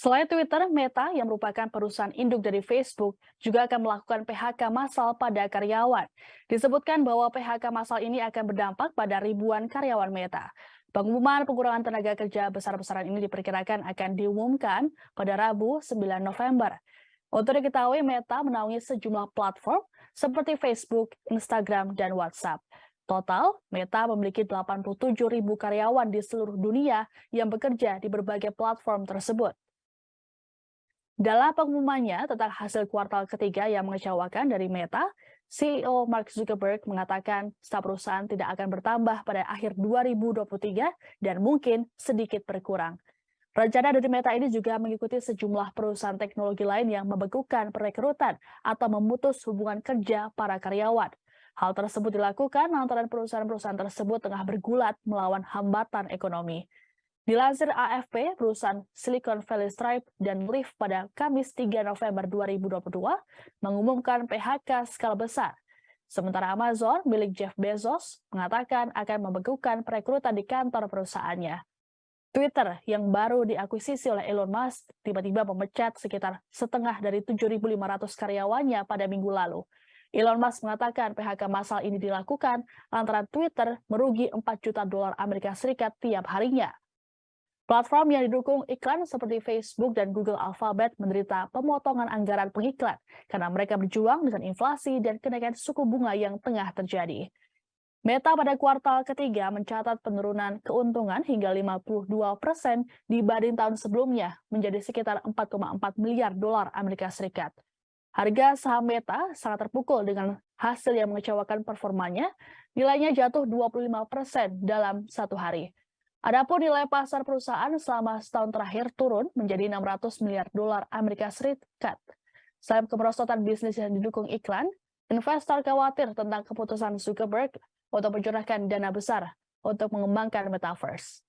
Selain Twitter, Meta yang merupakan perusahaan induk dari Facebook juga akan melakukan PHK massal pada karyawan. Disebutkan bahwa PHK massal ini akan berdampak pada ribuan karyawan Meta. Pengumuman pengurangan tenaga kerja besar-besaran ini diperkirakan akan diumumkan pada Rabu 9 November. Untuk diketahui, Meta menaungi sejumlah platform seperti Facebook, Instagram, dan WhatsApp. Total, Meta memiliki 87.000 karyawan di seluruh dunia yang bekerja di berbagai platform tersebut. Dalam pengumumannya tentang hasil kuartal ketiga yang mengecewakan dari Meta, CEO Mark Zuckerberg mengatakan staf perusahaan tidak akan bertambah pada akhir 2023 dan mungkin sedikit berkurang. Rencana dari Meta ini juga mengikuti sejumlah perusahaan teknologi lain yang membekukan perekrutan atau memutus hubungan kerja para karyawan. Hal tersebut dilakukan lantaran perusahaan-perusahaan tersebut tengah bergulat melawan hambatan ekonomi. Dilansir AFP, perusahaan Silicon Valley Stripe dan Lyft pada Kamis 3 November 2022 mengumumkan PHK skala besar. Sementara Amazon, milik Jeff Bezos, mengatakan akan membekukan perekrutan di kantor perusahaannya. Twitter yang baru diakuisisi oleh Elon Musk tiba-tiba memecat sekitar setengah dari 7.500 karyawannya pada minggu lalu. Elon Musk mengatakan PHK massal ini dilakukan lantaran Twitter merugi 4 juta dolar Amerika Serikat tiap harinya. Platform yang didukung iklan seperti Facebook dan Google Alphabet menderita pemotongan anggaran pengiklan karena mereka berjuang dengan inflasi dan kenaikan suku bunga yang tengah terjadi. Meta pada kuartal ketiga mencatat penurunan keuntungan hingga 52% dibanding tahun sebelumnya menjadi sekitar 4,4 miliar dolar Amerika Serikat. Harga saham Meta sangat terpukul dengan hasil yang mengecewakan performanya, nilainya jatuh 25% dalam satu hari. Adapun nilai pasar perusahaan selama setahun terakhir turun menjadi 600 miliar dolar Amerika Serikat. Selain kemerosotan bisnis yang didukung iklan, investor khawatir tentang keputusan Zuckerberg untuk mencurahkan dana besar untuk mengembangkan metaverse.